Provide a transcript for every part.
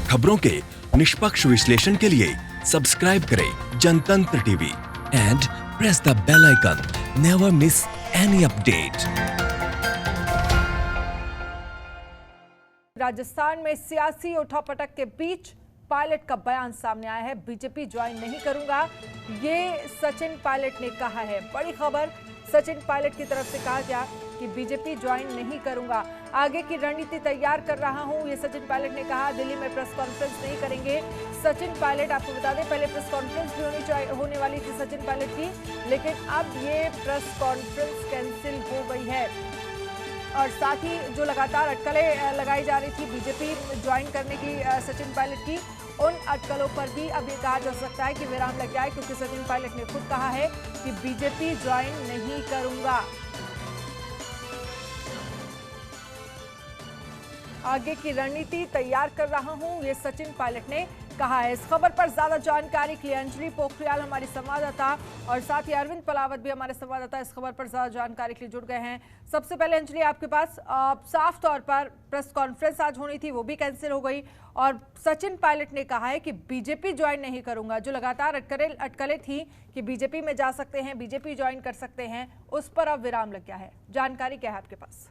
खबरों के निष्पक्ष विश्लेषण के लिए सब्सक्राइब करें Jantantra TV and press the bell icon. Never miss any update. Rajasthan में सियासी उठापटक के बीच पायलट का बयान सामने आया है। बीजेपी ज्वाइन नहीं करूंगा, ये सचिन पायलट ने कहा है। बड़ी खबर, सचिन पायलट की तरफ से कहा गया कि बीजेपी ज्वाइन नहीं करूंगा, आगे की रणनीति तैयार कर रहा हूं, ये सचिन पायलट ने कहा। दिल्ली में प्रेस कॉन्फ्रेंस नहीं करेंगे सचिन पायलट। आपको बता दें, पहले प्रेस कॉन्फ्रेंस भी होने वाली थी सचिन पायलट की, लेकिन अब ये प्रेस कॉन्फ्रेंस कैंसिल हो गई है। और साथ ही जो लगातार अटकलें लगाई जा रही थी बीजेपी ज्वाइन करने की सचिन पायलट की, उन अटकलों पर भी अब ये कहा जा सकता है कि विराम लग जाए, क्योंकि सचिन पायलट ने खुद कहा है कि बीजेपी ज्वाइन नहीं करूंगा। आगे की रणनीति तैयार कर रहा हूं, ये सचिन पायलट ने कहा है। इस खबर पर ज्यादा जानकारी के लिए अंजलि पोखरियाल हमारी संवाददाता और साथ ही अरविंद पलावत भी हमारे संवाददाता इस खबर पर ज्यादा जानकारी के लिए जुड़ गए हैं। सबसे पहले अंजलि, आपके पास साफ तौर पर प्रेस कॉन्फ्रेंस आज होनी थी, वो भी कैंसिल हो गई और सचिन पायलट ने कहा है कि बीजेपी ज्वाइन नहीं करूंगा। जो लगातार अटकलें थी कि बीजेपी में जा सकते हैं, बीजेपी ज्वाइन कर सकते हैं, उस पर अब विराम लग गया है। जानकारी क्या है आपके पास?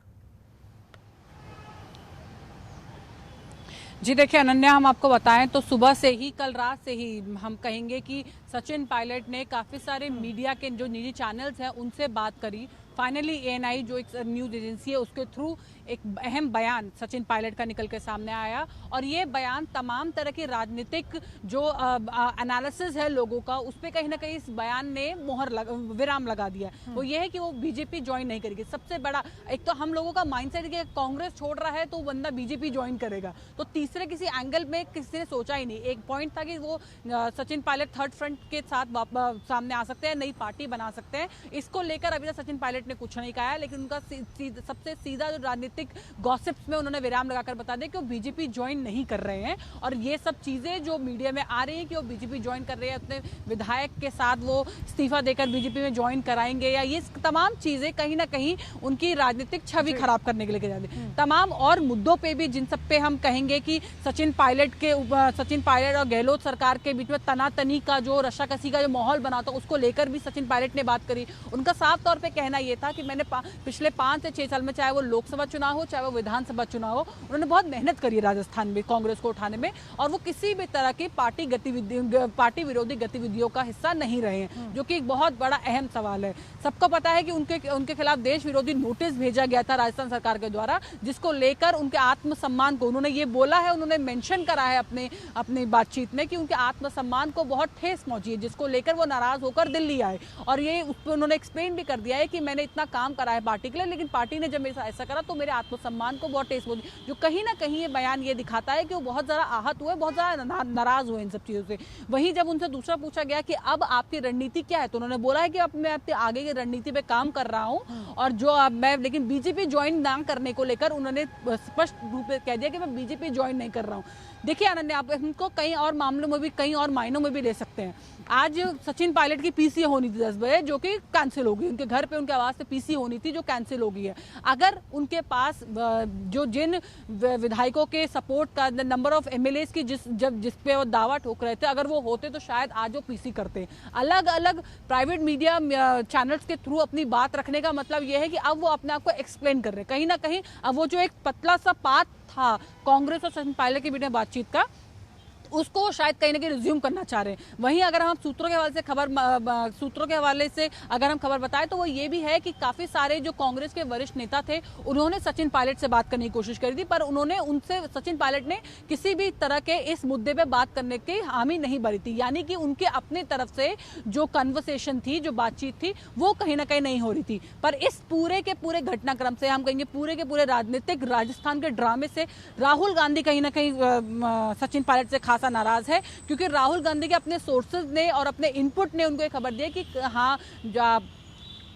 जी देखिए अनन्या, हम आपको बताएं तो सुबह से ही, कल रात से ही हम कहेंगे कि सचिन पायलट ने काफ़ी सारे मीडिया के जो निजी चैनल्स हैं उनसे बात करी। फाइनली एएनआई जो एक न्यूज़ एजेंसी है उसके थ्रू एक अहम बयान सचिन पायलट का निकल के सामने आया और ये बयान तमाम तरह की राजनीतिक जो एनालिसिस है लोगों का, उस पर कहीं ना कहीं इस बयान ने विराम लगा दिया। वो ये है कि वो बीजेपी ज्वाइन नहीं करेगी। सबसे बड़ा एक तो हम लोगों का माइंडसेट है कि कांग्रेस छोड़ रहा है तो बंदा बीजेपी ज्वाइन करेगा, तो तीसरे किसी एंगल में किसी ने सोचा ही नहीं। एक पॉइंट था कि वो सचिन पायलट थर्ड फ्रंट के साथ सामने आ सकते हैं, नई पार्टी बना सकते हैं। इसको लेकर अभी तक सचिन पायलट ने कुछ नहीं कहा है, लेकिन उनका सबसे सीधा जो राजनीतिक गॉसिप्स में उन्होंने विराम लगाकर बता दिया कि वो बीजेपी ज्वाइन नहीं कर रहे हैं। और ये सब चीजें जो मीडिया में आ रही है कि वो बीजेपी ज्वाइन कर रहे हैं, अपने विधायक के साथ वो इस्तीफा देकर बीजेपी में ज्वाइन कराएंगे, या ये तमाम चीजें कहीं ना कहीं उनकी राजनीतिक छवि खराब करने के लिए की जाती है। तमाम और मुद्दों पे भी, जिन सब पे हम कहेंगे कि सचिन पायलट और गहलोत सरकार के बीच में तनातनी का जो रस्साकसी का जो माहौल बना था, उसको लेकर भी सचिन पायलट ने बात करी। उनका साफ तौर पे कहना यह था कि मैंने पिछले 5 से 6 साल में, चाहे वो लोकसभा चुनाव हो चाहे वो विधानसभा चुनाव हो, उन्होंने बहुत मेहनत करी है राजस्थान में कांग्रेस को उठाने में, और वो किसी भी तरह की पार्टी विरोधी गतिविधियों का हिस्सा नहीं रहे हैं, जो कि एक बहुत बड़ा अहम सवाल है। सबको पता है कि उनके खिलाफ देश विरोधी नोटिस भेजा गया था राजस्थान सरकार के द्वारा, जिसको लेकर उनके आत्मसम्मान को उन्होंने ये बोला है, उन्होंने मेंशन करा है अपनी बातचीत में कि उनके आत्मसम्मान को बहुत ठेस पहुंची है, जिसको लेकर वो नाराज होकर दिल्ली आए। और ये उस पर उन्होंने एक्सप्लेन भी कर दिया है कि मैंने इतना काम करा है पार्टी के लिए, लेकिन पार्टी ने जब ऐसा करा तो मेरे आत्मसम्मान को बहुत ठेस पहुंची। जो कहीं ना कहीं ये बयान ये दिखाता है कि वो बहुत ज़्यादा आहत हुए, बहुत ज़्यादा नाराज हुए इन सब चीज़ों से। वहीं जब उनसे दूसरा पूछा गया कि अब आपकी रणनीति क्या है, तो उन्होंने बोला है कि अब मैं अपने आगे की रणनीति पे काम कर रहा हूँ, और जो अब मैं, लेकिन बीजेपी ज्वाइन ना करने को लेकर उन्होंने स्पष्ट रूप से कह दिया कि मैं बीजेपी ज्वाइन नहीं कर रहा हूँ। देखिए अनन्या, आप इनको कई और मामलों में भी, कई और मायनों में भी ले सकते हैं। आज सचिन पायलट की पीसी होनी थी 10 बजे, जो कि कैंसिल हो गई। उनके घर पे उनके आवास से पीसी होनी थी, जो कैंसिल हो गई है। अगर उनके पास जिन विधायकों के सपोर्ट का नंबर ऑफ एमएलएस की जिस पे वो दावा ठोक रहे थे, अगर वो होते तो शायद आज वो पीसी करते। अलग अलग प्राइवेट मीडिया चैनल्स के थ्रू अपनी बात रखने का मतलब ये है कि अब वो अपने आप को एक्सप्लेन कर रहे हैं। कहीं ना कहीं अब वो जो एक पतला सा पाथ था कांग्रेस और सचिन पायलट के बीच में बातचीत का, उसको शायद कहीं ना कहीं रिज्यूम करना चाह रहे हैं। वहीं अगर हम सूत्रों के हवाले से अगर हम खबर बताएं तो वो ये भी है कि काफ़ी सारे जो कांग्रेस के वरिष्ठ नेता थे, उन्होंने सचिन पायलट से बात करने की कोशिश करी थी, पर उन्होंने उनसे, सचिन पायलट ने किसी भी तरह के इस मुद्दे पे बात करने की हामी नहीं भरी थी। यानी कि उनके अपनी तरफ से जो कन्वर्सेशन थी, जो बातचीत थी, वो कहीं ना कहीं नहीं हो रही थी। पर इस पूरे के पूरे घटनाक्रम से, हम कहेंगे पूरे के पूरे राजनीतिक राजस्थान के ड्रामे से, राहुल गांधी कहीं ना कहीं सचिन पायलट से खासा नाराज है, क्योंकि राहुल गांधी के अपने सोर्सेज ने और अपने इनपुट ने उनको ये खबर दी कि हाँ,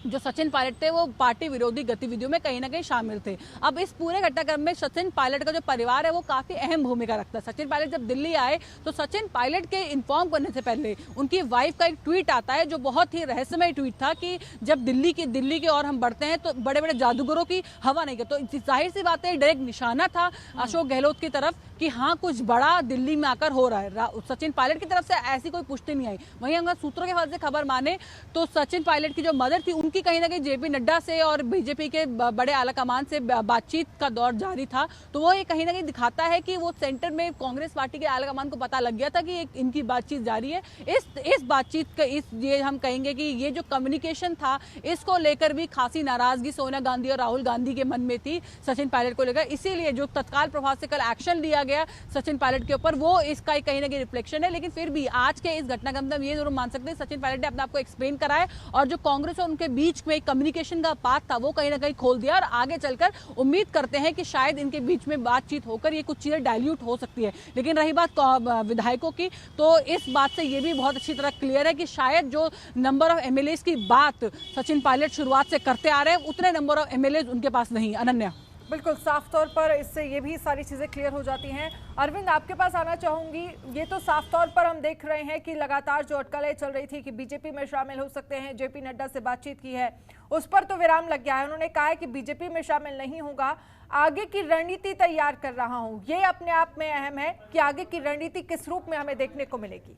जो सचिन पायलट थे वो पार्टी विरोधी गतिविधियों में कहीं ना कहीं शामिल थे। अब इस पूरे घटनाक्रम में सचिन पायलट का जो परिवार है वो काफी अहम भूमिका रखता है। सचिन पायलट जब दिल्ली आए तो सचिन पायलट के इन्फॉर्म करने से पहले उनकी वाइफ का एक ट्वीट आता है जो बहुत ही रहस्यमय ट्वीट था कि जब दिल्ली की ओर हम बढ़ते हैं तो बड़े बड़े जादूगरों की हवा नहीं करते। तो जाहिर सी बात है डायरेक्ट निशाना था अशोक गहलोत की तरफ कि हाँ कुछ बड़ा दिल्ली में आकर हो रहा है। सचिन पायलट की तरफ से ऐसी कोई पुष्टि नहीं आई। वहीं अगर सूत्रों के हवाले से खबर माने तो सचिन पायलट की जो मदर थी उनकी कहीं ना कहीं जेपी नड्डा से और बीजेपी के बड़े आला कमान से बातचीत का दौर जारी था। तो वो ये कहीं ना कहीं दिखाता है कि वो सेंटर में कांग्रेस पार्टी के आला कमान को पता लग गया था कि इनकी बातचीत जारी है। इस बातचीत का ये हम कहेंगे कि ये जो कम्युनिकेशन था इसको लेकर भी खासी नाराजगी सोनिया गांधी और राहुल गांधी के मन में थी सचिन पायलट को लेकर। इसीलिए जो तत्काल प्रभाव से कल एक्शन लिया गया सचिन पायलट के ऊपर वो इसका कहीं ना कहीं रिफ्लेक्शन है। लेकिन फिर भी आज के इस घटनाक्रम में ये जरूर मान सकते हैं सचिन पायलट ने अपने आप को एक्सप्लेन कराया और जो कांग्रेस और उनके बीच में कम्युनिकेशन का पाथ था वो कहीं ना कहीं खोल दिया। और आगे चलकर उम्मीद करते हैं कि शायद इनके बीच में बातचीत होकर ये कुछ चीजें डाइल्यूट हो सकती है। लेकिन रही बात विधायकों की तो इस बात से ये भी बहुत अच्छी तरह क्लियर है कि शायद जो नंबर ऑफ एमएलए की बात सचिन पायलट शुरुआत से करते आ रहे हैं उतने नंबर ऑफ एमएलए उनके पास नहीं। अनन्या, बिल्कुल साफ तौर पर इससे ये भी सारी चीज़ें क्लियर हो जाती हैं। अरविंद, आपके पास आना चाहूंगी। ये तो साफ तौर पर हम देख रहे हैं कि लगातार जो अटकलें चल रही थी कि बीजेपी में शामिल हो सकते हैं, जेपी नड्डा से बातचीत की है, उस पर तो विराम लग गया है। उन्होंने कहा है कि बीजेपी में शामिल नहीं होगा, आगे की रणनीति तैयार कर रहा हूं। ये अपने आप में अहम है कि आगे की रणनीति किस रूप में हमें देखने को मिलेगी।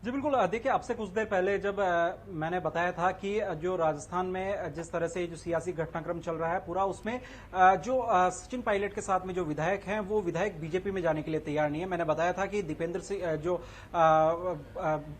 जी बिल्कुल, देखिए आपसे कुछ देर पहले जब मैंने बताया था कि जो राजस्थान में जिस तरह से जो सियासी घटनाक्रम चल रहा है पूरा उसमें जो सचिन पायलट के साथ में जो विधायक हैं वो विधायक बीजेपी में जाने के लिए तैयार नहीं है। मैंने बताया था कि दीपेंद्र सिंह जो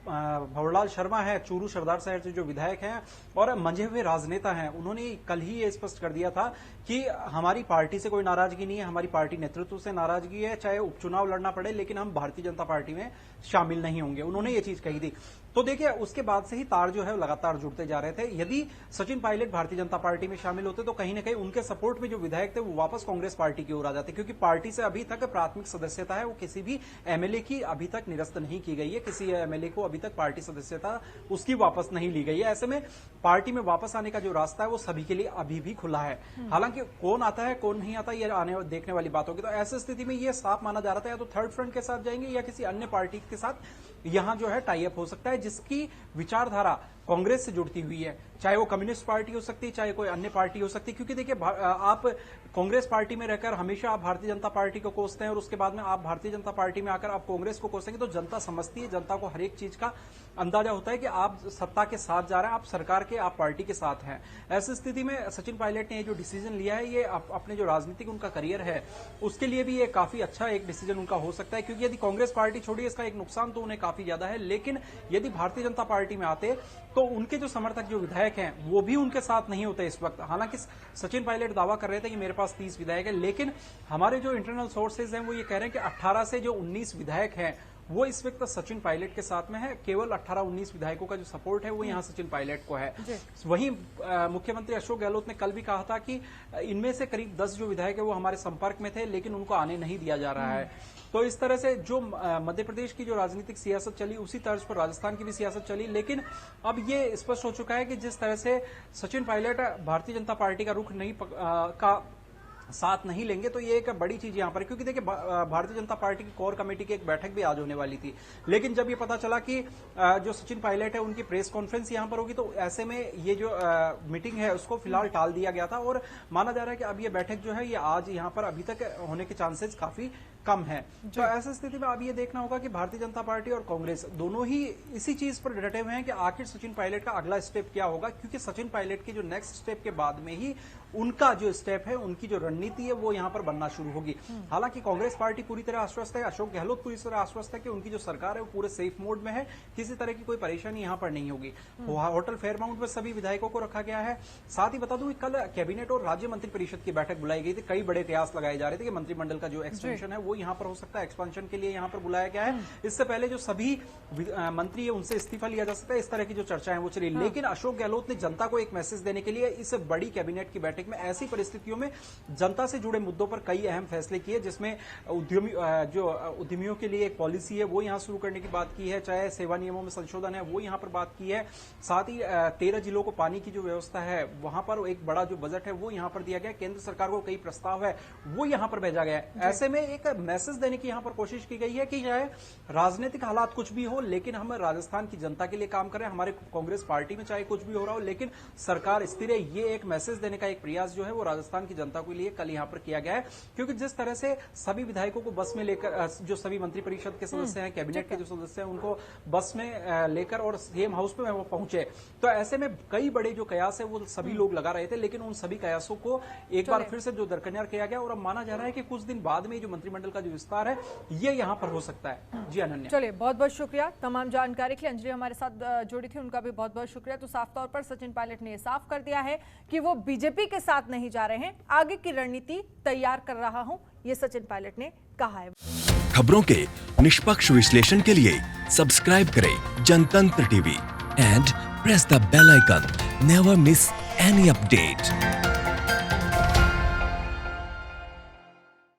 भंवरलाल शर्मा है चूरू सरदार शहर से जो विधायक हैं और मंझे हुए राजनेता हैं, उन्होंने कल ही ये स्पष्ट कर दिया था कि हमारी पार्टी से कोई नाराजगी नहीं है, हमारी पार्टी नेतृत्व से नाराजगी है, चाहे उपचुनाव लड़ना पड़े, लेकिन हम भारतीय जनता पार्टी में शामिल नहीं होंगे। उन्होंने ये चीज कही थी। तो देखिए उसके बाद से ही तार जो है लगातार जुड़ते जा रहे थे। यदि सचिन पायलट भारतीय जनता पार्टी में शामिल होते तो कहीं ना कहीं उनके सपोर्ट में जो विधायक थे वो वापस कांग्रेस पार्टी की ओर आ जाते, क्योंकि पार्टी से अभी तक प्राथमिक सदस्यता है वो किसी भी एमएलए की अभी तक निरस्त नहीं की गई है। किसी एमएलए को अभी तक पार्टी सदस्यता उसकी वापस नहीं ली गई है। ऐसे में पार्टी में वापस आने का जो रास्ता है वो सभी के लिए अभी भी खुला है। हालांकि कौन आता है कौन नहीं आता ये आने देखने वाली बात होगी। तो ऐसी स्थिति में ये साफ माना जा रहा था या तो थर्ड फ्रंट के साथ जाएंगे या किसी अन्य पार्टी के साथ यहां जो है टाई अप हो सकता है जिसकी विचारधारा कांग्रेस से जुड़ती हुई है, चाहे वो कम्युनिस्ट पार्टी हो सकती है चाहे कोई अन्य पार्टी हो सकती है। क्योंकि देखिए आप कांग्रेस पार्टी में रहकर हमेशा आप भारतीय जनता पार्टी को कोसते हैं और उसके बाद में आप भारतीय जनता पार्टी में आकर आप कांग्रेस को कोसेंगे तो जनता समझती है, जनता को हर एक चीज का अंदाजा होता है कि आप सत्ता के साथ जा रहे हैं, आप सरकार के आप पार्टी के साथ हैं। ऐसी स्थिति में सचिन पायलट ने ये जो डिसीजन लिया है ये अपने जो राजनीतिक उनका करियर है उसके लिए भी ये काफी अच्छा एक डिसीजन उनका हो सकता है। क्योंकि यदि कांग्रेस पार्टी छोड़िए इसका एक नुकसान तो उन्हें काफी ज्यादा है, लेकिन यदि भारतीय जनता पार्टी में आते तो उनके जो समर्थक जो विधायक हैं वो भी उनके साथ नहीं होते इस वक्त। हालांकि सचिन पायलट दावा कर रहे थे कि मेरे पास 30 विधायक है, लेकिन हमारे जो इंटरनल सोर्सेज हैं वो ये कह रहे हैं कि 18 से जो 19 विधायक हैं वो इस वक्त सचिन पायलट के साथ में है। केवल 18-19 विधायकों का जो सपोर्ट है वो यहाँ सचिन पायलट को है। वहीं मुख्यमंत्री अशोक गहलोत ने कल भी कहा था कि इनमें से करीब 10 जो विधायक है वो हमारे संपर्क में थे लेकिन उनको आने नहीं दिया जा रहा है। तो इस तरह से जो मध्य प्रदेश की जो राजनीतिक सियासत चली उसी तर्ज पर राजस्थान की भी सियासत चली। लेकिन अब ये स्पष्ट हो चुका है कि जिस तरह से सचिन पायलट भारतीय जनता पार्टी का रुख नहीं का साथ नहीं लेंगे तो ये एक बड़ी चीज यहां पर, क्योंकि देखिए भारतीय जनता पार्टी की कोर कमेटी की एक बैठक भी आज होने वाली थी। लेकिन जब ये पता चला कि जो सचिन पायलट है उनकी प्रेस कॉन्फ्रेंस यहां पर होगी तो ऐसे में ये जो मीटिंग है उसको फिलहाल टाल दिया गया था और माना जा रहा है कि अब ये बैठक जो है ये आज यहां पर अभी तक होने के चांसेस काफी कम है। तो ऐसी स्थिति में अब ये देखना होगा कि भारतीय जनता पार्टी और कांग्रेस दोनों ही इसी चीज पर डटे हुए हैं कि आखिर सचिन पायलट का अगला स्टेप क्या होगा, क्योंकि सचिन पायलट के जो नेक्स्ट स्टेप के बाद में ही उनका जो स्टेप है उनकी जो रणनीति है वो यहां पर बनना शुरू होगी। हालांकि कांग्रेस पार्टी पूरी तरह आश्वस्त है, अशोक गहलोत पूरी तरह आश्वस्त है कि उनकी जो सरकार है वो पूरे सेफ मोड में है, किसी तरह की कोई परेशानी यहां पर नहीं होगी। होटल फेयरमाउंट में सभी विधायकों को रखा गया है। साथ ही बता दूं कि कल कैबिनेट और राज्य मंत्रिपरिषद की बैठक बुलाई गई थी। कई बड़े कयास लगाए जा रहे थे कि मंत्रिमंडल का जो एक्सटेंशन है वो वो यहाँ पर हो सकता है, एक्सपेंशन के लिए यहाँ पर बुलाया गया है। इससे पहले जो सभी मंत्री है उनसे इस्तीफा लिया जा सकता है, इस तरह की जो चर्चाएं वो चली। लेकिन अशोक गहलोत ने जनता को एक मैसेज देने के लिए इस बड़ी कैबिनेट की बैठक में ऐसी परिस्थितियों में जनता से जुड़े मुद्दों पर कई अहम फैसले किए, जिसमें उद्यमियों के लिए एक पॉलिसी है वो यहां शुरू करने की बात की है, चाहे सेवा नियमों में संशोधन है वो यहां पर बात की है, साथ ही 13 जिलों को पानी की जो व्यवस्था है वहां पर एक बड़ा जो बजट है वो यहां पर दिया गया, केंद्र सरकार को कई प्रस्ताव है वो यहां पर भेजा गया है। ऐसे में एक मैसेज देने की यहां पर कोशिश की गई है कि चाहे राजनीतिक हालात कुछ भी हो, लेकिन हम राजस्थान की जनता के लिए काम करें, हमारे कांग्रेस पार्टी में चाहे कुछ भी हो रहा हो लेकिन सरकार स्थिर है। ये एक मैसेज देने का एक प्रयास जो है वो राजस्थान की जनता के लिए कल यहां पर किया गया है, क्योंकि जिस तरह से सभी विधायकों को बस में लेकर, जो सभी मंत्रिपरिषद के सदस्य हैं, कैबिनेट के जो सदस्य हैं, उनको बस में लेकर और सीएम हाउस पे वो पहुंचे, तो ऐसे में कई बड़े जो कयास है वो सभी लोग लगा रहे थे, लेकिन उन सभी कयासों को एक बार फिर से जो दरकिनार किया गया और अब माना जा रहा है कि कुछ दिन बाद में जो मंत्रिमंडल का जो विस्तार है ये यहां पर हो सकता है। जी अनन्या। चलिए, बहुत बहुत शुक्रिया तमाम जानकारी के लिए। अंजलि हमारे साथ जुड़ी थी, उनका भी बहुत बहुत शुक्रिया। तो साफ तौर पर सचिन पायलट ने साफ कर दिया है कि वो बीजेपी के साथ नहीं जा रहे हैं, आगे की रणनीति तैयार कर रहा हूं, ये सचिन पायलट ने कहा है। खबरों के निष्पक्ष विश्लेषण के लिए सब्सक्राइब करें Jantantra TV and press the bell icon. Never miss any update.